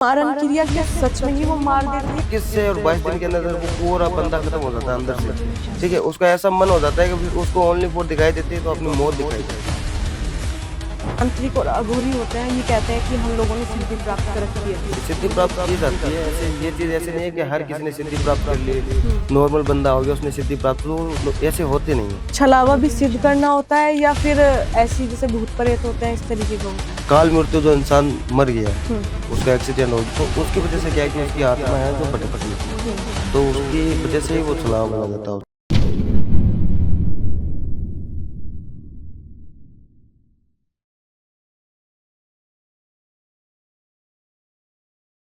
मारन क्रिया क्या सच में ही वो मार देती है? 21 से और 22 दिन के अंदर वो पूरा बंदा खत्म हो जाता है अंदर से। ठीक है, उसका ऐसा मन हो जाता है कि फिर उसको ओनली फॉर दिखाई देती है तो अपनी मौत दिखाई देती है। तांत्रिक और अघोरी होते हैं, ये कहते हैं कि हम लोगों ने सिद्धि प्राप्त कर रखी है। सिद्धि प्राप्त की जाती है, ऐसे ये चीज ऐसे नहीं है कि हर किसी ने सिद्धि प्राप्त कर ली, नॉर्मल बंदा हो गया उसने सिद्धि प्राप्त, तो ऐसे होते नहीं है। छलावा भी सिद्ध करना होता है या फिर ऐसी जैसे भूत प्रेत होते हैं इस तरीके का होता है? काल मृत्यु जो इंसान मर गया उसका एक्सीडेंट हो तो उसकी वजह से क्या है कि उसकी आत्मा है जो भटकती है, तो उसकी वजह से ही वो छलावा बना जाता है।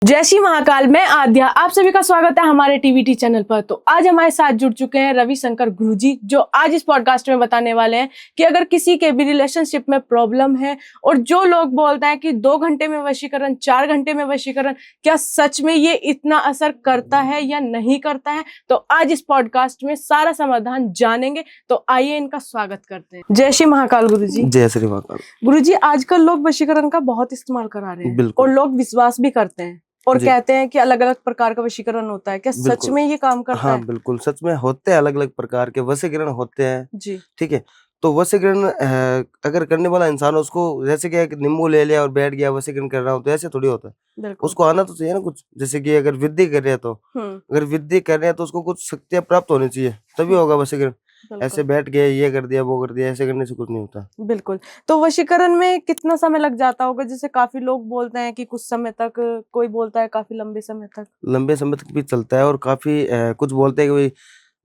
जय श्री महाकाल, मैं आद्या, आप सभी का स्वागत है हमारे टीवीटी चैनल पर। तो आज हमारे साथ जुड़ चुके हैं रविशंकर गुरुजी, जो आज इस पॉडकास्ट में बताने वाले हैं कि अगर किसी के भी रिलेशनशिप में प्रॉब्लम है और जो लोग बोलते हैं कि 2 घंटे में वशीकरण, 4 घंटे में वशीकरण, क्या सच में ये इतना असर करता है या नहीं करता है, तो आज इस पॉडकास्ट में सारा समाधान जानेंगे। तो आइए इनका स्वागत करते हैं। जय श्री महाकाल गुरुजी। जय श्री महाकाल। गुरुजी, आजकल लोग वशीकरण का बहुत इस्तेमाल करा रहे हैं और लोग विश्वास भी करते हैं और कहते हैं कि अलग अलग प्रकार का वशीकरण होता है। क्या सच में ये काम करता है? हाँ बिल्कुल, सच में होते हैं, अलग अलग प्रकार के वशीकरण होते हैं जी। ठीक है, तो वशीकरण अगर करने वाला इंसान उसको जैसे कि एक नींबू ले लिया और बैठ गया वशीकरण कर रहा हो तो ऐसे थोड़ी होता है। उसको आना तो चाहिए ना कुछ, जैसे कि अगर विद्धि कर रहे हैं तो अगर विद्धि कर रहे हैं तो उसको कुछ शक्तियां प्राप्त होनी चाहिए तभी होगा वशीकरण। ऐसे बैठ गए ये कर दिया वो कर दिया, ऐसे करने से कुछ नहीं होता। बिल्कुल। तो वशीकरण में कितना समय लग जाता होगा? जैसे काफी लोग बोलते हैं कि कुछ समय तक, कोई बोलता है काफी लंबे समय तक। लंबे समय तक भी चलता है और काफी कुछ बोलते हैं कि भाई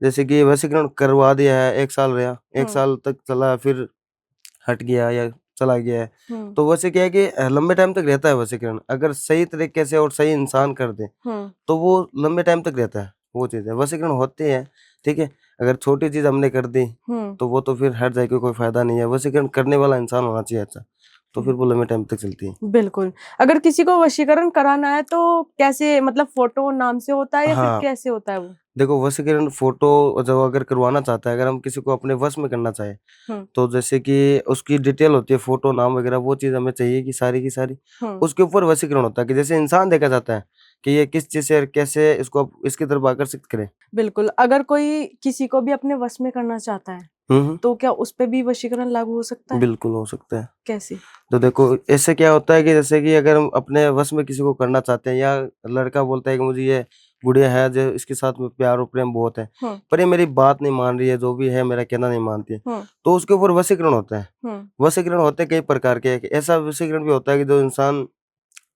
जैसे कि वशीकरण करवा दिया है 1 साल रहा, 1 साल तक चला फिर हट गया या चला गया है, तो वैसे क्या है कि लंबे टाइम तक रहता है वशीकरण। अगर सही तरीके से और सही इंसान कर दे तो वो लंबे टाइम तक रहता है। वो चीज है, वशीकरण होते हैं ठीक है, अगर छोटी चीज हमने कर दी तो वो तो फिर हट जाएगी, कोई फायदा नहीं है। वशीकरण करने वाला इंसान होना चाहिए अच्छा, तो फिर वो लंबे टाइम तक चलती है। बिल्कुल। अगर किसी को वशीकरण कराना है तो कैसे, मतलब फोटो नाम से होता है या फिर कैसे होता है वो? देखो, वशीकरण फोटो जब अगर करवाना चाहता है, अगर हम किसी को अपने वश में करना चाहे तो जैसे कि उसकी डिटेल होती है, फोटो नाम वगैरह, वो चीज हमें चाहिए कि सारी की सारी उसके ऊपर वशीकरण होता है कि जैसे इंसान देखा जाता है कि ये किस चीज से और कैसे इसको इसकी तरफ आकर्षित करे। बिल्कुल। अगर कोई किसी को भी अपने वश में करना चाहता है तो क्या उस पे भी वशीकरण लागू हो सकता है? बिल्कुल हो सकता है। कैसे? तो देखो, ऐसे क्या होता है कि जैसे कि अगर हम अपने वश में किसी को करना चाहते हैं या लड़का बोलता है कि मुझे ये गुड़िया है जो इसके साथ में प्यार और प्रेम बहुत है, पर ये मेरी बात नहीं मान रही है, जो भी है मेरा कहना नहीं मानती है, तो उसके ऊपर वशीकरण होता है। वशीकरण होते हैं कई प्रकार के, ऐसा वशीकरण भी होता है कि जो इंसान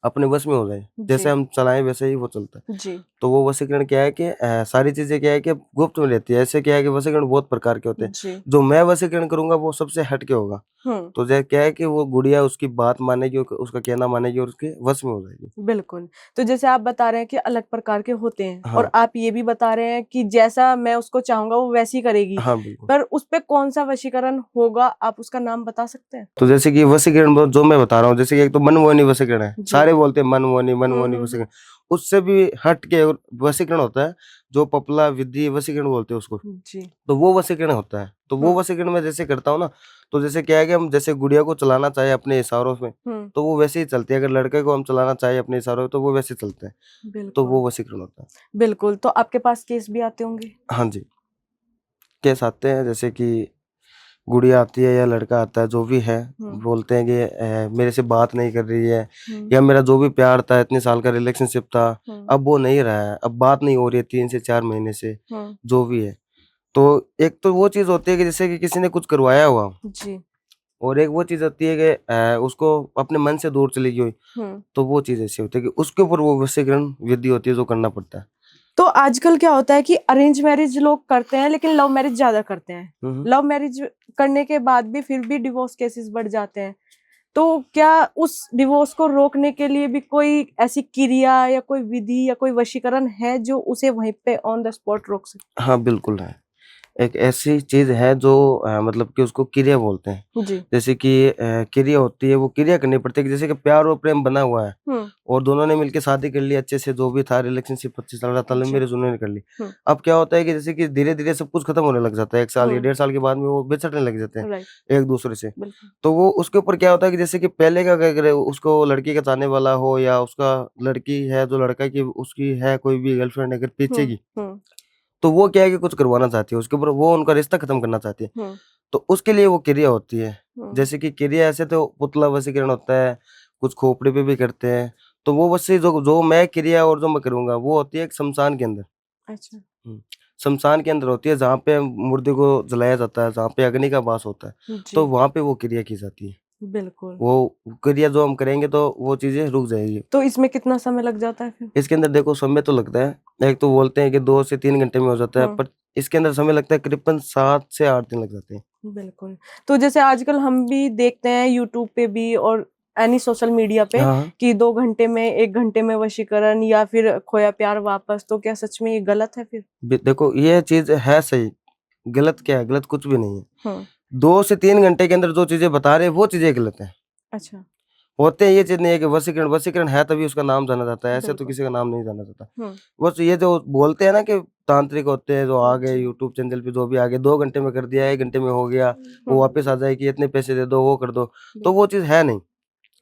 अपने वश में हो जाए, जैसे हम चलाएं वैसे ही वो चलता है। जी। तो वो वशीकरण क्या है कि सारी चीजें क्या है कि गुप्त में रहती है। ऐसे क्या है कि वशीकरण बहुत प्रकार के होते हैं, जी। जो मैं वशीकरण करूंगा वो सबसे हटके होगा। तो जैसे क्या है कि वो गुड़िया उसकी बात मानेगी, उसका कहना मानेगी और उसके वश में हो जाएगी। बिल्कुल। तो जैसे आप बता रहे हैं कि अलग प्रकार के होते हैं और आप ये भी बता रहे हैं कि जैसा मैं उसको चाहूंगा वो वैसी ही करेगी। हाँ बिल्कुल। पर उस पे कौन सा वशीकरण होगा, आप उसका नाम बता सकते हैं? तो जैसे कि वशीकरण जो मैं बता रहा हूँ, जैसे कि एक तो मनमोहनी वशीकरण है, सारे बोलते हैं मनमोहनी वशीकरण, उससे भी हट के वशीकरण होता है जो पपला विधि वशीकरण बोलते हैं उसको। जी। तो वो वशीकरण होता है, तो वो वशीकरण मैं जैसे करता हूँ ना, तो जैसे क्या है कि हम जैसे गुड़िया को चलाना चाहे अपने इशारों में तो वो वैसे ही चलती है, अगर लड़के को हम चलाना चाहे अपने इशारों में तो वो वैसे चलते हैं, तो वो वशीकरण होता है। बिल्कुल। तो आपके पास केस भी आते होंगे? हाँ जी, केस आते हैं, जैसे कि गुड़िया आती है या लड़का आता है, जो भी है, बोलते हैं कि मेरे से बात नहीं कर रही है, या मेरा जो भी प्यार था, इतने साल का रिलेशनशिप था, अब वो नहीं रहा है, अब बात नहीं हो रही है 3 से 4 महीने से, जो भी है। तो एक तो वो चीज होती है कि जैसे कि किसी ने कुछ करवाया हुआ जी। और एक वो चीज होती है कि उसको अपने मन से दूर चली गई, तो वो चीज ऐसी होती है कि उसके ऊपर वो वशीकरण विधि होती है जो करना पड़ता है। तो आजकल क्या होता है कि अरेंज मैरिज लोग करते हैं लेकिन लव मैरिज ज्यादा करते हैं। लव मैरिज करने के बाद भी फिर भी डिवोर्स केसेस बढ़ जाते हैं। तो क्या उस डिवोर्स को रोकने के लिए भी कोई ऐसी क्रिया या कोई विधि या कोई वशीकरण है जो उसे वहीं पे ऑन द स्पॉट रोक सकते? हाँ बिल्कुल है, एक ऐसी चीज है जो मतलब कि उसको क्रिया बोलते हैं। जी। जैसे कि क्रिया होती है, वो क्रिया करनी पड़ती है कि जैसे कि प्यार और प्रेम बना हुआ है हम्म। और दोनों ने मिलकर शादी कर ली अच्छे से, जो भी था रिलेशनशिप अच्छे चल रहा था, अच्छा। मेरे उन्होंने कर ली। हम्म। अब क्या होता है कि जैसे कि धीरे धीरे सब कुछ खत्म होने लग जाता है, 1 साल या हम्म। 1.5 साल के बाद में वो बिछड़ने लग जाते हैं राइट। एक दूसरे से। बिल्कुल। तो वो उसके ऊपर क्या होता है कि जैसे कि पहले का अगर उसको लड़की का चाहने वाला हो या उसका लड़की है जो लड़का की उसकी है कोई भी गर्लफ्रेंड अगर पीछे की, हम्म। तो वो क्या है कि कुछ करवाना चाहती है उसके ऊपर, वो उनका रिश्ता खत्म करना चाहती है। हम्म। तो उसके लिए वो क्रिया होती है। हम्म। जैसे कि क्रिया ऐसे तो पुतला वशीकरण होता है, कुछ खोपड़ी पे भी करते हैं। तो वो वैसे जो जो मैं क्रिया और जो मैं करूँगा वो होती है एक शमशान के अंदर। अच्छा। हुँ। शमशान के अंदर होती है जहाँ पे मुर्दे को जलाया जाता है, जहाँ पे अग्नि का वास होता है। तो जी। वहाँ पे वो क्रिया की जाती है। बिल्कुल। वो क्रिया जो हम करेंगे तो वो चीज़ें रुक जाएगी। तो इसमें कितना समय लग जाता है फिर? इसके अंदर देखो समय तो लगता है, एक तो बोलते हैं कि 2 से 3 घंटे में हो जाता है, हम्म। पर इसके अंदर समय लगता है करीबन 7 से 8 दिन लग जाते हैं। बिल्कुल। तो जैसे आजकल हम भी देखते हैं यूट्यूब पे भी और एनी सोशल मीडिया पे हाँ, हाँ। कि 2 घंटे में 1 घंटे में वशीकरण या फिर खोया प्यार वापस, तो क्या सच में ये गलत है फिर? देखो ये चीज़ है सही, गलत क्या है? गलत कुछ भी नहीं है। हुँ। 2 से 3 घंटे के अंदर जो चीज़ें बता रहे हैं वो चीज़ें गलत हैं। अच्छा। होते हैं ये चीज़ नहीं है कि वशीकरण, वशीकरण है तभी उसका नाम जाना जाता है, ऐसे तो बिल्कुल। किसी का नाम नहीं जाना जाता। हुँ। बस ये जो बोलते हैं ना कि तांत्रिक होते हैं जो आ गए जी। यूट्यूब चैनल पे जो भी आ गए, 2 घंटे में कर दिया, 1 घंटे में हो गया, वो हुँ। वापस आ जाए कि इतने पैसे दे दो, वो कर दो, तो वो बिल्कुल। चीज़ है नहीं।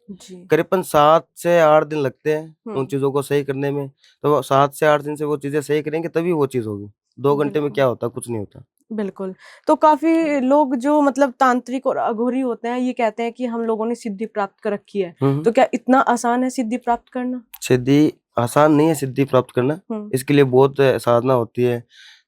जी। करीबन 7 से 8 दिन लगते हैं उन हुँ। चीज़ों को सही करने में, तो वो 7 से 8 दिन से वो चीज़ें सही करेंगे तभी वो चीज़ होगी। 2 घंटे में बिल्कुल। क्या होता? कुछ नहीं होता। बिल्कुल। तो काफ़ी लोग जो मतलब तांत्रिक और अघोरी होते हैं, ये कहते हैं कि हम लोगों ने सिद्धि प्राप्त कर रखी है। हुँ, हुँ। तो क्या इतना आसान है सिद्धि प्राप्त करना? सिद्धि आसान नहीं है सिद्धि प्राप्त करना, हुँ। इसके लिए बहुत साधना होती है।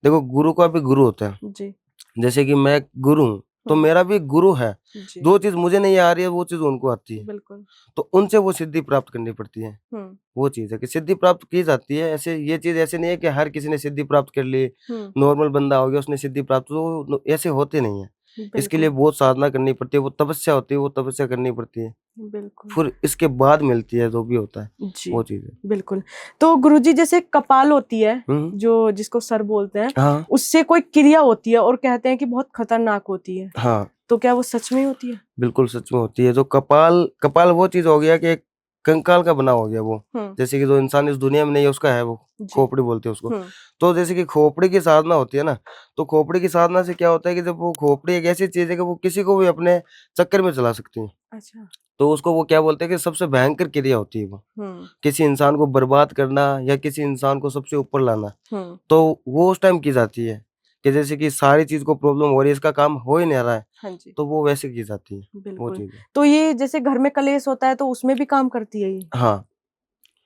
देखो गुरु का भी गुरु होता है, जी। जैसे कि मैं गुरु हूँ, तो हुँ। मेरा भी गुरु है। जी। जो चीज़ मुझे नहीं आ रही है वो चीज़ उनको आती है, बिल्कुल। तो उनसे वो सिद्धि प्राप्त करनी पड़ती है। हुँ। वो चीज़ है कि सिद्धि प्राप्त की जाती है, ऐसे ये चीज़ ऐसे नहीं है कि हर किसी ने सिद्धि प्राप्त कर ली, हुँ। नॉर्मल बंदा हो गया उसने सिद्धि प्राप्त, तो ऐसे होते नहीं है। इसके लिए बिल्कुल। बहुत साधना करनी पड़ती है, वो तपस्या होती है, वो तपस्या करनी पड़ती है। बिल्कुल। फिर इसके बाद मिलती है जो भी होता है, जी। वो चीज़ है। बिल्कुल। तो गुरुजी जैसे कपाल होती है, हुँ, जो जिसको सर बोलते हैं, हाँ, उससे कोई क्रिया होती है और कहते हैं कि बहुत खतरनाक होती है। हाँ। तो क्या वो सच में होती है? बिल्कुल, सच में होती है। जो कपाल कपाल वो चीज़ हो गया कि एक कंकाल का बना हो गया वो। हुँ। जैसे कि जो इंसान इस दुनिया में नहीं है उसका है वो, जी। खोपड़ी बोलते हैं उसको। हुँ। तो जैसे कि खोपड़ी की साधना होती है ना, तो खोपड़ी की साधना से क्या होता है कि जब वो खोपड़ी एक ऐसी चीज़ है कि वो किसी को भी अपने चक्कर में चला सकती है। अच्छा। तो उसको वो क्या बोलते हैं कि सबसे भयंकर क्रिया होती है वो। हुँ। किसी इंसान को बर्बाद करना या किसी इंसान को सबसे ऊपर लाना। हुँ। तो वो उस टाइम की जाती है, कि जैसे कि सारी चीज़ को प्रॉब्लम हो रही है, इसका काम हो ही नहीं रहा है, हाँ जी। तो वो वैसे की जाती है, वो बिल्कुल। चीज़ है। तो ये जैसे घर में कलेश होता है तो उसमें भी काम करती है ये? हाँ।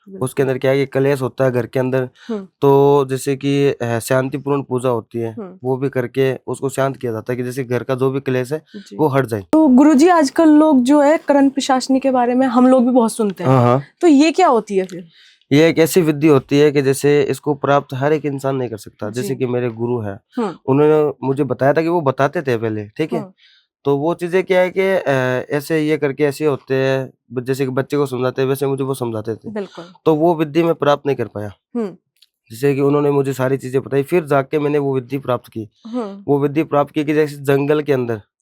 उसके बिल्कुल। अंदर क्या है कि कलेश होता है घर के अंदर, हुँ। तो जैसे कि शांतिपूर्ण पूजा होती है, हुँ। वो भी करके उसको शांत किया जाता है कि जैसे घर का जो भी कलेश है, जी। वो हट जाए। तो गुरुजी आजकल लोग जो है करण पिशाचनी के बारे में हम लोग भी बहुत सुनते हैं। हाँ, हाँ। तो ये क्या होती है फिर? ये एक ऐसी विधि होती है कि जैसे इसको प्राप्त हर एक इंसान नहीं कर सकता। जी। जैसे कि मेरे गुरु हैं, हुँ। उन्होंने मुझे बताया था कि वो बताते थे पहले, ठीक है? हुँ। तो वो चीज़ें क्या है कि ऐसे ये करके ऐसे होते हैं, जैसे कि बच्चे को समझाते हैं, वैसे मुझे वो समझाते थे। बिल्कुल। तो वो विधि मैं प्राप्त नहीं कर पाया। हुँ। जैसे कि उन्होंने मुझे सारी चीज़ें बताई, फिर जाके मैंने वो विधि प्राप्त की। हुँ। वो विधि प्राप्त की कि जैसे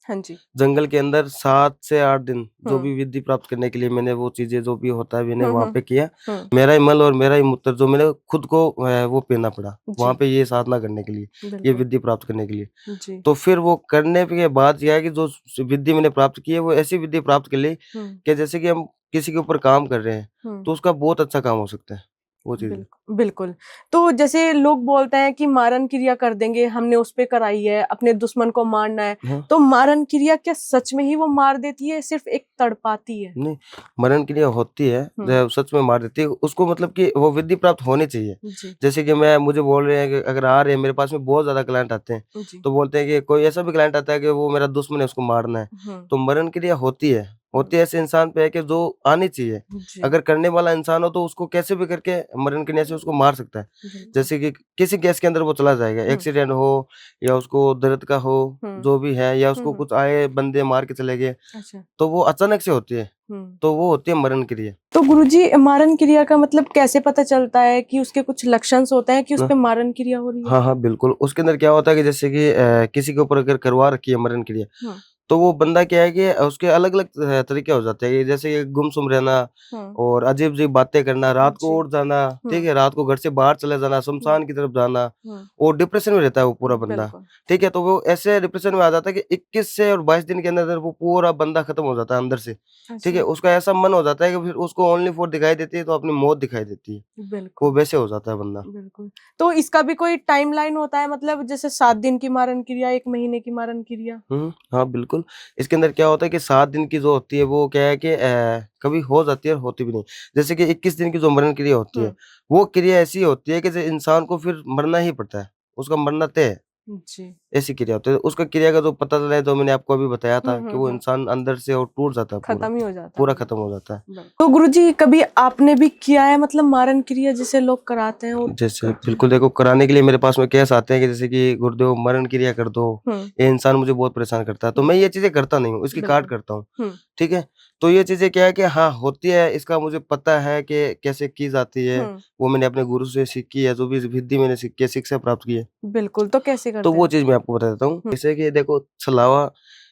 हाँ जी। जंगल के अंदर 7 से 8 दिन जो हुँ। भी विधि प्राप्त करने के लिए मैंने वो चीज़ें जो भी होता है मैंने हुँ, वहाँ हुँ। पे किया। हुँ। मेरा ही मल और मेरा ही मूत्र जो मैंने खुद को वो पीना पड़ा, वहाँ जी। पे ये साधना करने के लिए, ये बिल्कुल। विधि प्राप्त करने के लिए। जी। तो फिर वो करने के बाद क्या है कि जो विधि मैंने प्राप्त की है, वो ऐसी विधि प्राप्त कर ली हुँ। कि जैसे कि हम किसी के ऊपर काम कर रहे हैं, हुँ। तो उसका बहुत अच्छा काम हो सकता है, वो चीज़ है। बिल्कुल। तो जैसे लोग बोलते हैं कि मारन क्रिया कर देंगे, हमने उस पे कराई है, अपने दुश्मन को मारना है। हाँ। तो मारन क्रिया क्या सच में ही वो मार देती है, सिर्फ़ एक तड़पाती है? नहीं, मरण क्रिया होती है, हुँ। जब सच में मार देती है, उसको मतलब कि वो विधि प्राप्त होनी चाहिए। जी। जैसे कि मुझे बोल रहे हैं कि अगर आ रहे हैं मेरे पास में बहुत ज़्यादा क्लाइंट आते हैं, जी। तो बोलते हैं कि कोई ऐसा भी क्लाइंट आता है कि वो मेरा दुश्मन है, उसको मारना है। हुँ। तो मरण क्रिया हुँ। होती है ऐसे इंसान पे है कि जो आनी चाहिए। जी। अगर करने वाला इंसान हो तो उसको कैसे भी करके मरण क्रिया से उसको मार सकता है। बिल्कुल। जैसे कि किसी गैस के अंदर वो चला जाएगा, हुँ। एक्सीडेंट हो या उसको दर्द का हो, हुँ। जो भी है या हुँ, उसको हुँ। कुछ आए बंदे मार के चले गए, अच्छा। तो वो अचानक से होती है। तो वो होती है मरण क्रिया। तो गुरुजी मारण क्रिया का मतलब कैसे पता चलता है कि उसके कुछ लक्षण होते हैं कि उस पे मारण क्रिया हो रही है? हाँ हाँ बिल्कुल, उसके अंदर क्या होता है कि जैसे कि किसी के ऊपर अगर करवा रखी है मरण क्रिया, तो वो बंदा क्या है कि उसके अलग-अलग तरीके हो जाते हैं, जैसे कि गुमसुम रहना और अजीब-अजीब बातें करना, रात को उठ जाना, ठीक है? रात को घर से बाहर चले जाना, शमशान की तरफ जाना और डिप्रेशन में रहता है वो पूरा बंदा, ठीक है? तो वो ऐसे डिप्रेशन में आ जाता है कि 21 से और 22 दिन के अंदर वो पूरा बंदा खत्म हो जाता है अंदर से, ठीक है? उसका ऐसा मन हो जाता है कि फिर उसको ओनली फॉर दिखाई देती है तो अपनी मौत दिखाई देती है, वो वैसे हो जाता है बंदा। बिल्कुल। तो इसका भी कोई टाइमलाइन होता है, मतलब जैसे 7 दिन की मारण क्रिया, 1 महीने की मारण क्रिया? हाँ, बिल्कुल। इसके अंदर क्या होता है कि 7 दिन की जो होती है वो क्या है कि कभी हो जाती है और होती भी नहीं। जैसे कि 21 दिन की जो मरण क्रिया होती है, वो क्रिया ऐसी होती है कि जो इंसान को फिर मरना ही पड़ता है, उसका मरना तय है। जी। ऐसी क्रिया होती है। उसका क्रिया का जो पता चला है, जो मैंने आपको अभी बताया था कि वो इंसान अंदर से और टूट जाता है पूरा, खत्म ही हो जाता पूरा है। खत्म हो जाता है। तो गुरुजी कभी आपने भी किया है, मतलब मारण क्रिया जैसे लोग कराते हैं? जैसे बिल्कुल देखो, कराने के लिए मेरे पास में केस आते हैं कि जैसे कि गुरुदेव मरण क्रिया कर दो, ये इंसान मुझे बहुत परेशान करता है, तो मैं ये चीजें करता नहीं हूँ, इसकी काट करता हूँ, ठीक है? तो ये चीजें क्या है कि हाँ होती है, इसका मुझे पता है कि कैसे की जाती है, वो मैंने अपने गुरु से सीखी है, जो भी विधि मैंने सीखी है, शिक्षा प्राप्त की है। बिल्कुल, तो कैसे तो करते वो हैं? चीज मैं आपको बता देता हूँ। जैसे कि देखो, छलावा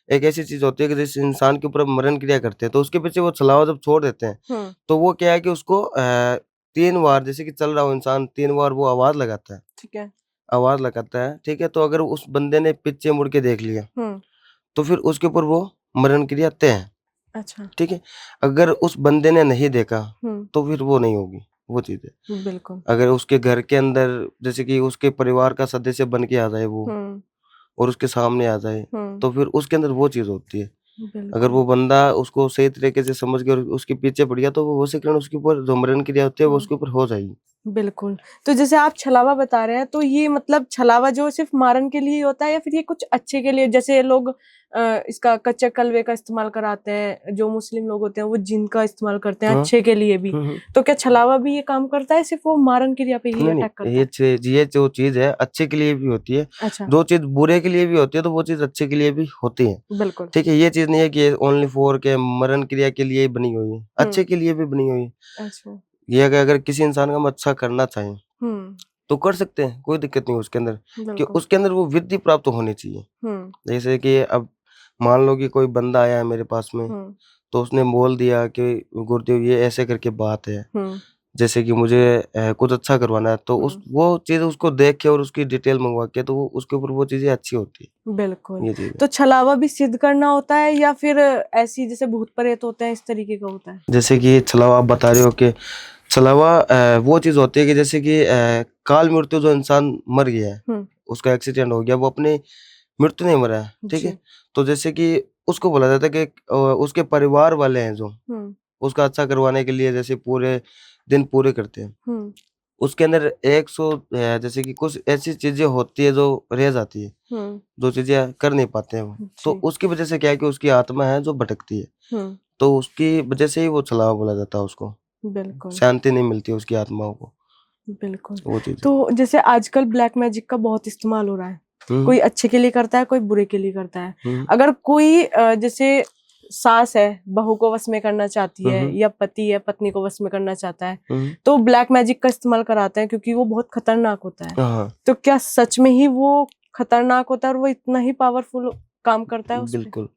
एक ऐसी चीज होती है कि जिस इंसान के ऊपर मरण क्रिया करते हैं, तो उसके पीछे वो छलावा जब छोड़ देते हैं, तो वो क्या है कि उसको 3 बार, जैसे कि चल रहा हो इंसान, 3 बार वो आवाज लगाता है। ठीक है। आवाज लगाता है, ठीक है? तो अगर उस बंदे ने पीछे मुड़ के देख लिया, तो फिर उसके ऊपर वो मरण क्रिया तय है, अच्छा। ठीक है? अगर उस बंदे ने नहीं देखा, तो फिर वो नहीं होगी, वो चीज़ है। बिल्कुल। अगर उसके घर के अंदर, जैसे कि उसके परिवार का सदस्य बन के आ जाए वो और उसके सामने आ जाए, तो फिर उसके अंदर वो चीज़ होती है। अगर वो बंदा उसको सही तरीके से समझ के और उसके पीछे पड़ गया, तो वो वशीकरण उसके ऊपर जो मरण क्रिया होती है, वो उसके ऊपर हो जाएगी। बिल्कुल। तो जैसे आप छलावा बता रहे हैं, तो ये मतलब छलावा जो सिर्फ मारण के लिए ही होता है या फिर ये कुछ अच्छे के लिए, जैसे लोग इसका कच्चे कलवे का इस्तेमाल कराते हैं, जो मुस्लिम लोग होते हैं वो जिन का इस्तेमाल करते हैं अच्छे के लिए भी, तो क्या छलावा भी ये काम करता है, सिर्फ वो मारण क्रिया पे ही नहीं, अटैक करता ये जो चीज़ है अच्छे के लिए भी होती है, अच्छा। जो चीज़ बुरे के लिए भी होती है, तो वो चीज़ अच्छे के लिए भी होती है। बिल्कुल। ठीक है? ये चीज़ नहीं है कि ये ओनली फॉर के मरण क्रिया के लिए ही बनी हुई है, अच्छे के लिए भी बनी हुई है। अच्छा। ये अगर किसी इंसान का हम अच्छा करना चाहें, तो कर सकते हैं, कोई दिक्कत नहीं है उसके अंदर, कि बिल्कुल। उसके अंदर वो विद्धि प्राप्त होनी चाहिए। जैसे कि अब मान लो कि कोई बंदा आया है मेरे पास में, तो उसने बोल दिया कि गुरुदेव ये ऐसे करके बात है, जैसे कि मुझे कुछ अच्छा करवाना है, तो वो चीज़ उसको देख के और उसकी डिटेल मंगवा के, तो वो उसके ऊपर वो चीज़ें अच्छी होती है। बिल्कुल। ये चीज़ है। तो छलावा भी सिद्ध करना होता है या फिर ऐसी जैसे भूत प्रेत होते हैं इस तरीके का होता है? जैसे कि छलावा आप बता रहे हो कि छलावा वो चीज़ होती है कि जैसे कि काल मृत्यु, जो इंसान मर गया है, उसका एक्सीडेंट हो गया, वो अपनी मृत्यु नहीं मरा है, ठीक है? तो जैसे कि उसको बोला जाता है कि उसके परिवार वाले हैं जो, उसका अच्छा करवाने के लिए जैसे पूरे दिन पूरे करते हैं। उसके अंदर 100 जैसे कि कुछ ऐसी चीज़ें होती है जो रह जाती है, जो चीज़ें कर नहीं पाते हैं वो। तो उसकी वजह से क्या है कि उसकी आत्मा है जो भटकती है, तो उसकी वजह से ही वो छलावा बोला जाता है उसको। बिल्कुल। शांति नहीं मिलती उसकी आत्माओं को, बिल्कुल। वो चीज़ है। तो जैसे आजकल ब्लैक मैजिक का बहुत इस्तेमाल हो रहा है, कोई अच्छे के लिए करता है, कोई बुरे के लिए करता है। अगर कोई जैसे सास है बहू को वश में करना चाहती है या पति है पत्नी को वश में करना चाहता है, तो ब्लैक मैजिक का इस्तेमाल कराते हैं क्योंकि वो बहुत खतरनाक होता है। हाँ, तो क्या सच में ही वो खतरनाक होता है और वो इतना ही पावरफुल काम करता है उस पे? बिल्कुल।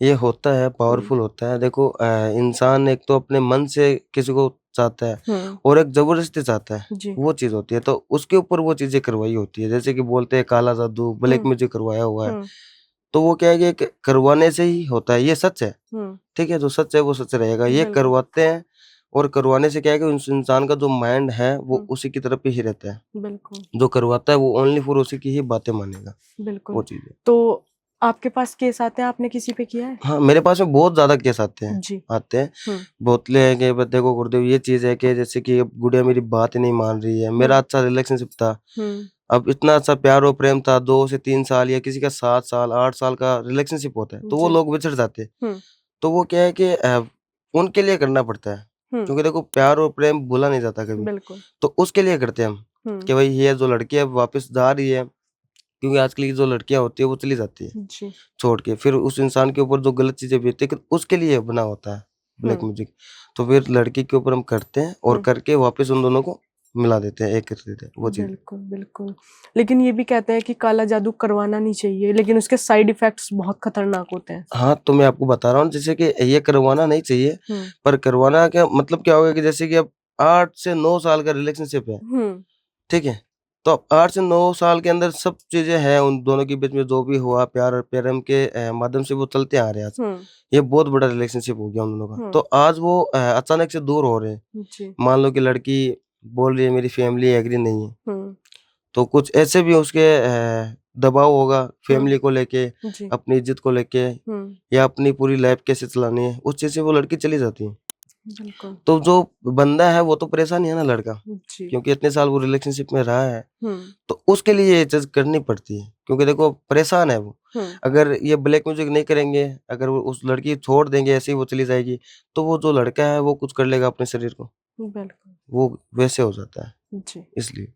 ये होता है, पावरफुल होता है। देखो इंसान एक तो अपने मन से किसी को चाहता है और एक ज़बरदस्ती चाहता है, जी। वो चीज़ होती है। तो उसके ऊपर वो चीज़ें करवाई होती है। जैसे कि बोलते हैं काला जादू, ब्लैक मैजिक करवाया हुआ है। तो वो क्या है कि एक करवाने से ही होता है, ये सच है, ठीक है? जो सच है वो सच रहेगा। ये बिल्कुल। करवाते हैं और करवाने से क्या है कि उस इंसान का जो माइंड है वो उसी की तरफ ही रहता है। बिल्कुल। जो करवाता है वो ओनली फॉर उसी की ही बातें मानेगा, बिल्कुल। वो चीज़ है। तो आपके पास केस आते हैं, आपने किसी पे किया है? हाँ, मेरे पास में बहुत ज़्यादा केस आते हैं, जी। बोतले हैं कि ब देखो गुरुदेव ये चीज़ है कि जैसे कि अब गुड़िया मेरी बात ही नहीं मान रही है। मेरा अच्छा रिलेशनशिप था, अब इतना अच्छा प्यार और प्रेम था, 2 से 3 साल या किसी का 7 साल, 8 साल का रिलेशनशिप होता है, तो वो जी। लोग बिछड़ जाते हैं। तो वो क्या है कि उनके लिए करना पड़ता है, क्योंकि देखो प्यार और प्रेम भूला नहीं जाता कभी, बिल्कुल। तो उसके लिए करते हैं हम कि भाई ये जो लड़की है वापस जा रही है, क्योंकि आजकल की जो लड़कियाँ होती है वो चली जाती है जी। छोड़ के, फिर उस इंसान के ऊपर जो गलत चीज़ें बीतती है, उसके लिए बना होता है। Black music. तो फिर लड़की के ऊपर हम करते हैं और करके वापस उन दोनों को मिला देते हैं, एक कर देते हैं वो चीज। बिल्कुल बिल्कुल। लेकिन ये भी कहते हैं कि काला जादू करवाना नहीं चाहिए, लेकिन उसके साइड इफेक्ट्स बहुत खतरनाक होते हैं। हाँ, तो मैं आपको बता रहा हूँ जैसे कि ये करवाना नहीं चाहिए, पर करवाना क्या मतलब क्या होगा कि जैसे कि अब 8 से 9 साल का रिलेशनशिप है, ठीक है? तो अब 8 से 9 साल के अंदर सब चीजें हैं उन दोनों के बीच में, जो भी हुआ प्यार और प्रेम के माध्यम से वो चलते आ रहे हैं आज। ये बहुत बड़ा रिलेशनशिप हो गया उन दोनों का। तो आज वो अचानक से दूर हो रहे हैं। मान लो कि लड़की बोल रही है मेरी फैमिली एग्री नहीं है, तो कुछ ऐसे भी उसके दबाव होगा फैमिली को लेके, अपनी इज्जत को लेके, या अपनी पूरी लाइफ कैसे चलानी है, उस चीज से वो लड़की चली जाती है। तो जो बंदा है वो तो परेशान ही है ना, लड़का, क्योंकि इतने साल वो रिलेशनशिप में रहा है, तो उसके लिए ये चीज करनी पड़ती है, क्योंकि देखो परेशान है वो। अगर ये ब्लैक म्यूजिक नहीं करेंगे, अगर वो उस लड़की छोड़ देंगे ऐसे ही वो चली जाएगी, तो वो जो लड़का है वो कुछ कर लेगा अपने शरीर को, बिल्कुल वो वैसे हो जाता है जी। इसलिए।